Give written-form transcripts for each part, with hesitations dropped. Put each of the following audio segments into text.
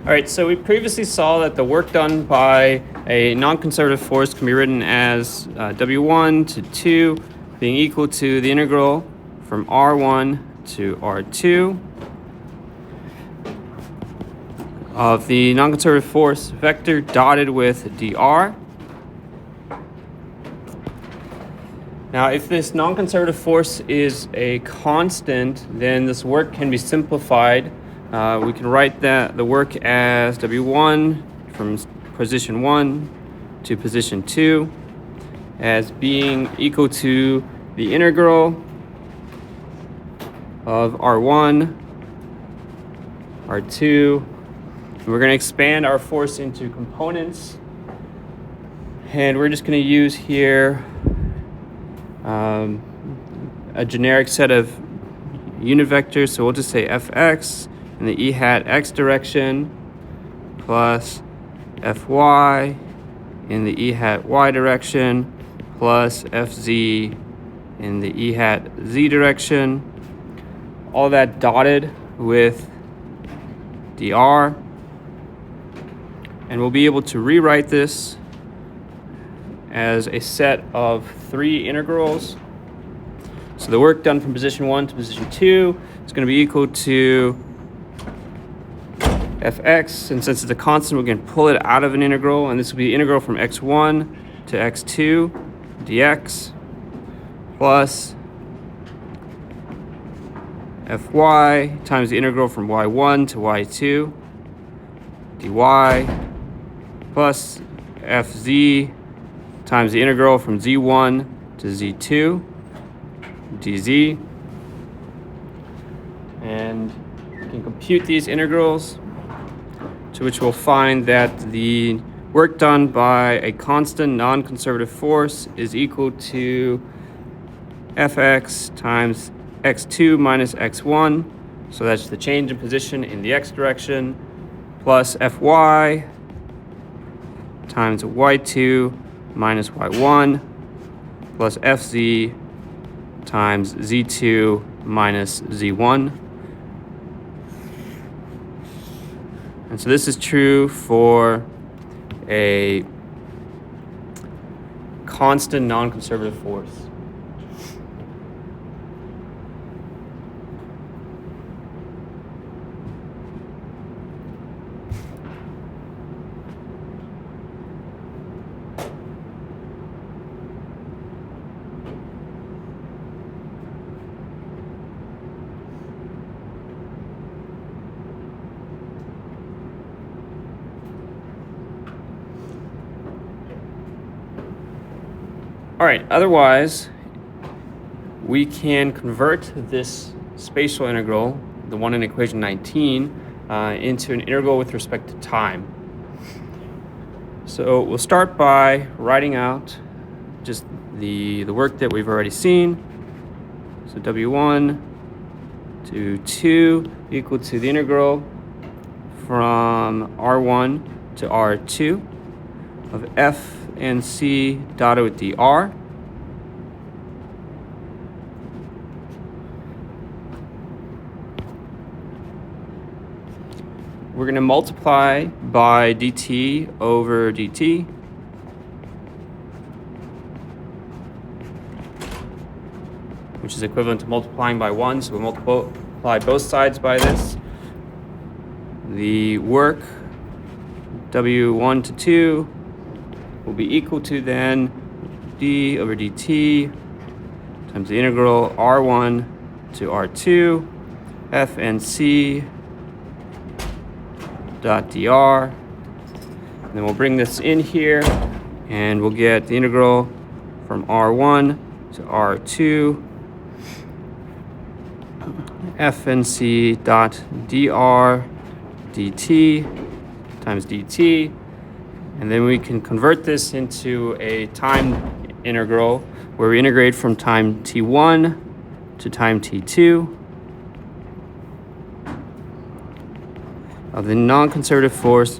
All right, so we previously saw that the work done by a non-conservative force can be written as W1 to 2 being equal to the integral from R1 to R2 of the non-conservative force vector dotted with dr. Now, if this non-conservative force is a constant, then this work can be simplified. We can write the work as W1 from position 1 to position 2 as being equal to the integral of R1, R2. We're going to expand our force into components, and we're just going to use here a generic set of unit vectors. So we'll just say fx in the e hat x direction plus fy in the e hat y direction plus fz in the e hat z direction. All that dotted with dr. And we'll be able to rewrite this as a set of 3 integrals. So the work done from position 1 to position 2 is going to be equal to fx, and since it's a constant, we're going to pull it out of an integral, and this will be the integral from x1 to x2 dx plus fy times the integral from y1 to y2 dy plus fz times the integral from z1 to z2 dz. And we can compute these integrals, to which we'll find that the work done by a constant non-conservative force is equal to fx times x2 minus x1, so that's the change in position in the x direction, plus fy times y2 minus y1 plus fz times z2 minus z1. And so this is true for a constant non-conservative force. All right, otherwise, we can convert this spatial integral, the one in equation 19, into an integral with respect to time. So we'll start by writing out just the work that we've already seen. So W1 to 2 equal to the integral from R1 to R2 of f and c dotted with dr. We're going to multiply by dt over dt. Which is equivalent to multiplying by 1, so we'll multiply both sides by this. The work W1 to 2 will be equal to then d over dt times the integral R1 to R2 f and c dot dr. And then we'll bring this in here, and we'll get the integral from R1 to R2 f and c dot dr dt times dt. And then we can convert this into a time integral where we integrate from time t1 to time t2 of the non-conservative force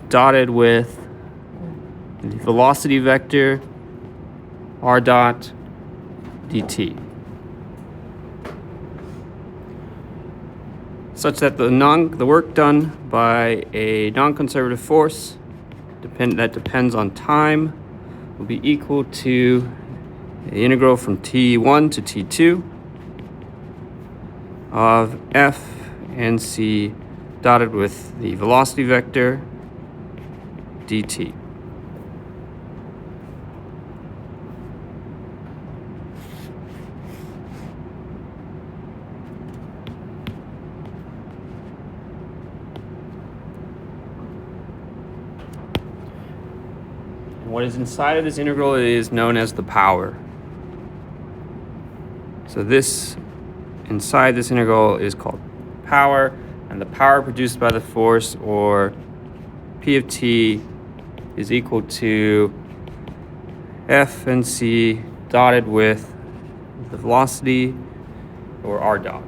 dotted with the velocity vector r dot dt. such that the work done by a non-conservative force that depends on time will be equal to the integral from t1 to t2 of f and c dotted with the velocity vector dt. And what is inside of this integral is known as the power. So this inside this integral is called power, and the power produced by the force, or P of t, is equal to F and C dotted with the velocity, or r dot.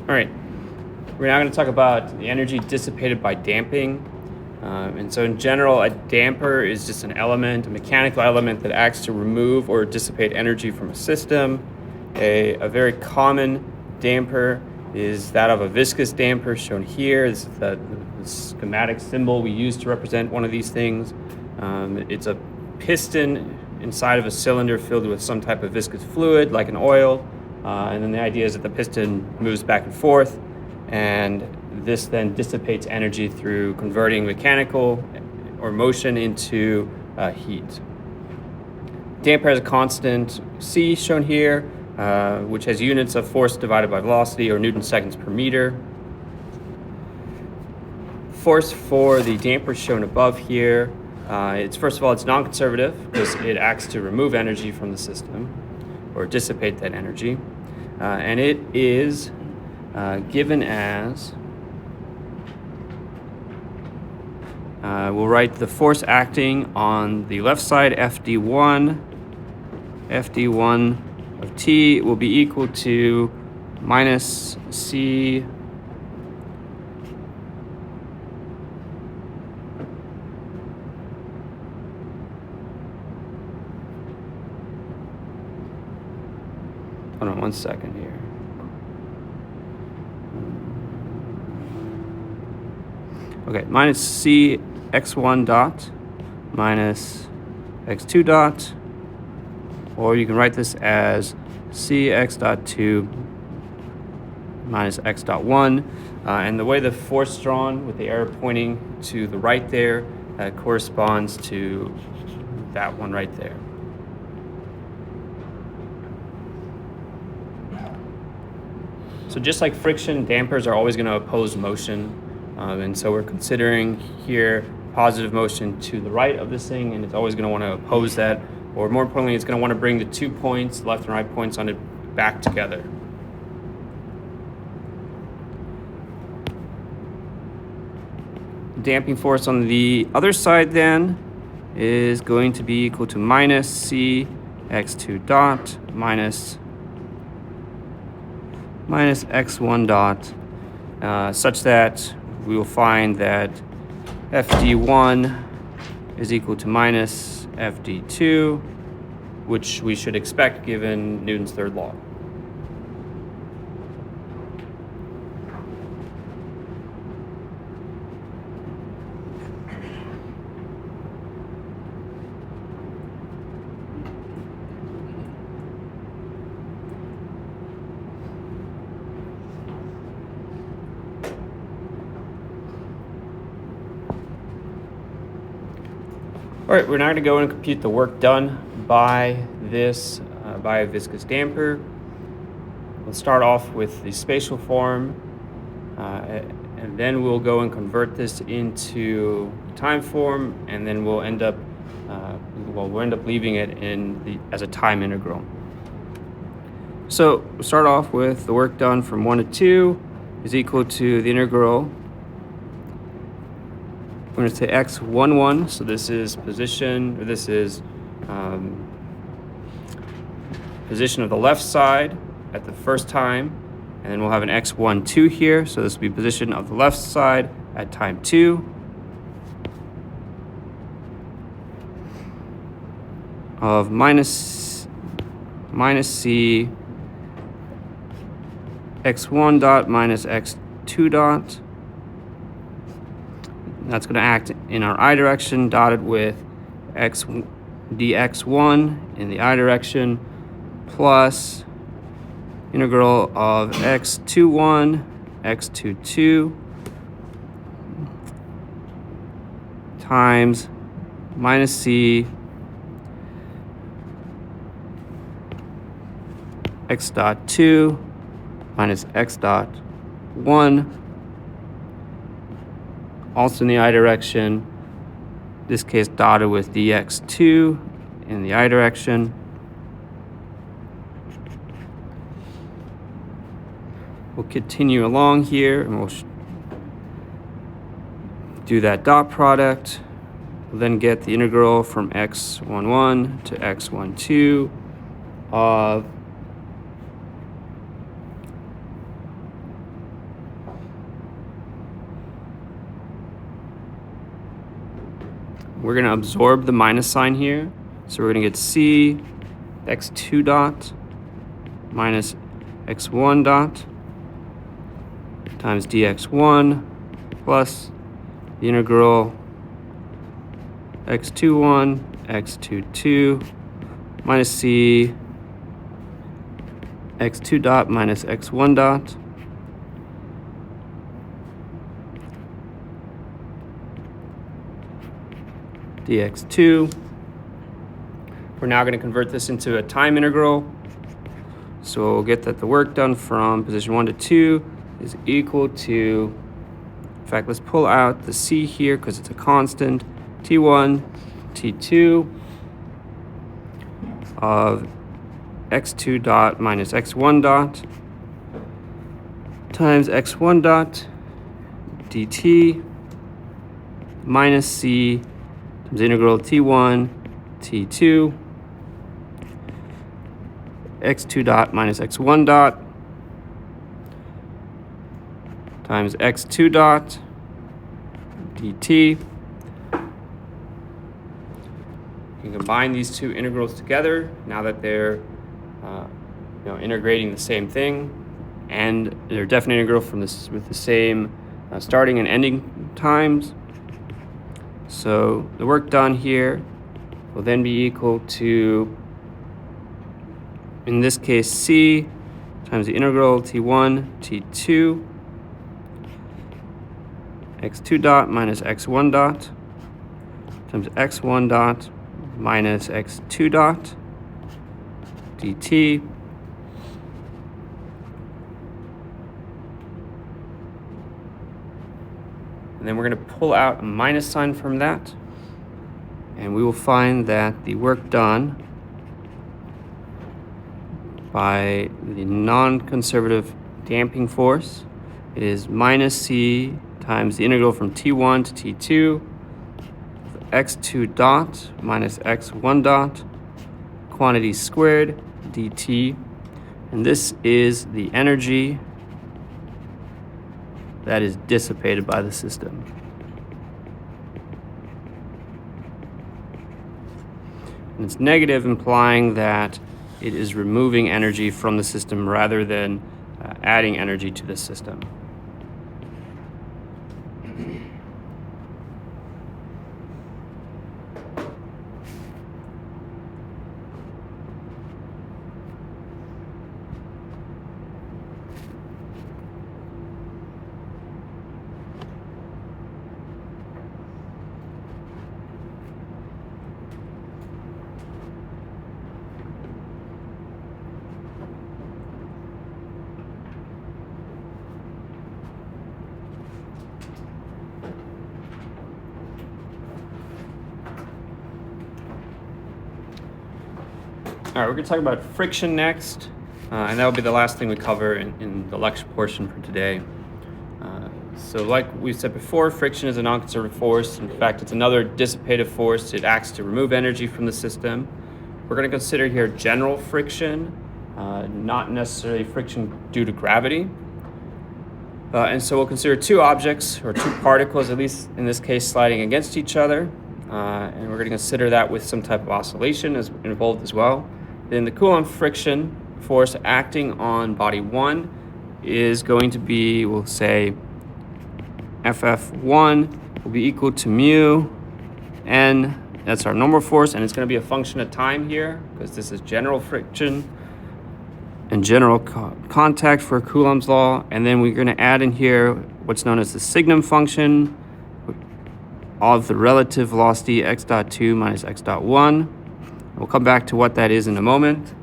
All right, we're now going to talk about the energy dissipated by damping. And so in general, a damper is just an element, a mechanical element that acts to remove or dissipate energy from a system. A very common damper is that of a viscous damper, shown here. This is the schematic symbol we use to represent one of these things. It's a piston inside of a cylinder filled with some type of viscous fluid, like an oil. And then the idea is that the piston moves back and forth, and this then dissipates energy through converting mechanical or motion into heat. Damper has a constant C shown here, which has units of force divided by velocity, or Newton seconds per meter. Force for the damper shown above here, first of all, it's non-conservative because it acts to remove energy from the system or dissipate that energy. And it is given as, we'll write the force acting on the left side, FD1 of T will be equal to minus C hold on one second here. Okay, minus C x1 dot minus x2 dot, or you can write this as C x dot 2 minus x dot 1. And the way the force is drawn with the arrow pointing to the right there corresponds to that one right there. So just like friction, dampers are always going to oppose motion. And so we're considering here positive motion to the right of this thing, and it's always going to want to oppose that. Or more importantly, it's going to want to bring the 2 points, left and right points on it, back together. Damping force on the other side then is going to be equal to minus C x2 dot minus x1 dot, such that we will find that FD1 is equal to minus FD2, which we should expect given Newton's third law. All right, we're now going to go and compute the work done by by a viscous damper. We'll start off with the spatial form, and then we'll go and convert this into time form, and then we'll end up leaving it as a time integral. So we'll start off with the work done from 1 to 2 is equal to the integral. We're going to say x11, so this is position, or this is position of the left side at the first time, and then we'll have an x12 here, so this will be position of the left side at time 2. Of minus c x1 dot minus x2 dot. That's going to act in our I direction, dotted with dx1 in the I direction, plus integral of x21, x22 times minus c x dot 2 minus x dot 1, also in the I direction, this case dotted with dx2 in the I direction. We'll continue along here and we'll do that dot product. We'll then get the integral from x11 to x12 of we're going to absorb the minus sign here. So we're going to get c x2 dot minus x1 dot times dx1 plus the integral x21, x22 minus c x2 dot minus x1 dot dx2. We're now going to convert this into a time integral. So we'll get that the work done from position 1 to 2 is equal to, in fact, let's pull out the c here because it's a constant, t1, t2 of x2 dot minus x1 dot times x1 dot dt minus c times integral t1, t2, x2 dot minus x1 dot times x2 dot dt. You can combine these two integrals together now that they're integrating the same thing, and they're definite integral from this with the same starting and ending times. So the work done here will then be equal to, in this case, c times the integral t1, t2, x2 dot minus x1 dot times x1 dot minus x2 dot dt and then we're going to pull out a minus sign from that, and we will find that the work done by the non-conservative damping force is minus c times the integral from t1 to t2 of x2 dot minus x1 dot quantity squared dt, and this is the energy that is dissipated by the system. And it's negative, implying that it is removing energy from the system rather than adding energy to the system. All right, we're going to talk about friction next, and that will be the last thing we cover in the lecture portion for today. So like we said before, friction is a non-conservative force. In fact, it's another dissipative force. It acts to remove energy from the system. We're going to consider here general friction, not necessarily friction due to gravity. And so we'll consider two objects, or two particles, at least in this case, sliding against each other. And we're going to consider that with some type of oscillation is involved as well. Then the Coulomb friction force acting on body 1 is going to be, we'll say, FF1 will be equal to mu n. That's our normal force, and it's going to be a function of time here because this is general friction and general contact for Coulomb's law. And then we're going to add in here what's known as the signum function of the relative velocity x dot 2 minus x dot 1. We'll come back to what that is in a moment.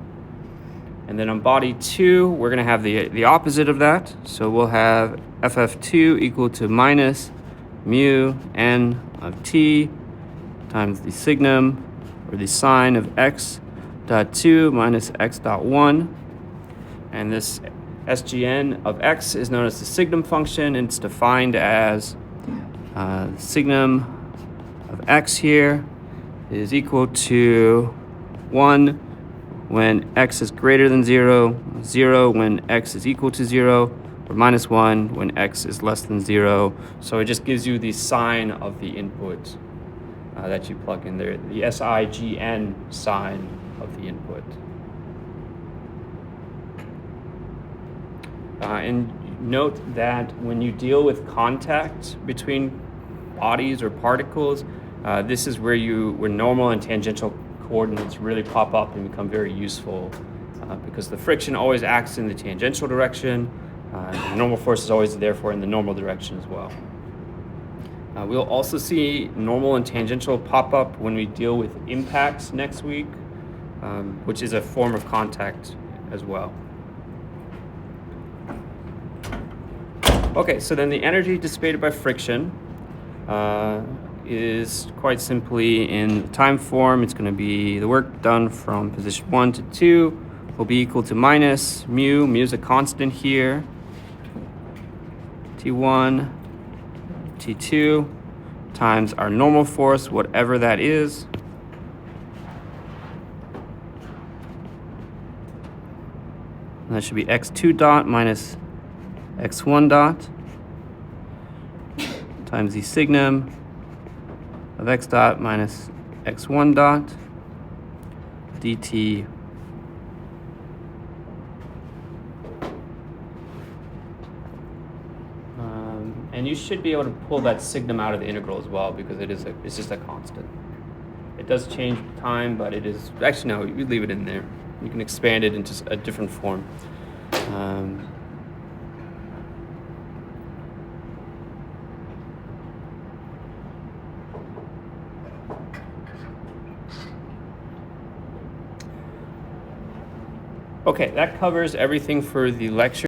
And then on body 2, we're going to have the opposite of that. So we'll have FF2 equal to minus mu n of t times the signum, or the sine of x dot 2 minus x dot 1. And this SGN of x is known as the signum function, and it's defined as the signum of x here is equal to 1 when x is greater than 0, 0 when x is equal to 0, or minus 1 when x is less than 0. So it just gives you the sign of the input that you plug in there, the SIGN sign of the input. And note that when you deal with contact between bodies or particles, this is where normal and tangential coordinates really pop up and become very useful because the friction always acts in the tangential direction. The normal force is always therefore in the normal direction as well. We'll also see normal and tangential pop up when we deal with impacts next week, which is a form of contact as well. Okay, so then the energy dissipated by friction is quite simply in time form. It's going to be the work done from position 1 to 2 will be equal to minus mu. Mu is a constant here. T1, T2 times our normal force, whatever that is. And that should be x2 dot minus x1 dot times the signum of x dot minus x1 dot dt. And you should be able to pull that signum out of the integral as well because it's just a constant. It does change with time, but it is, actually no, you leave it in there. You can expand it into a different form. Okay, that covers everything for the lecture.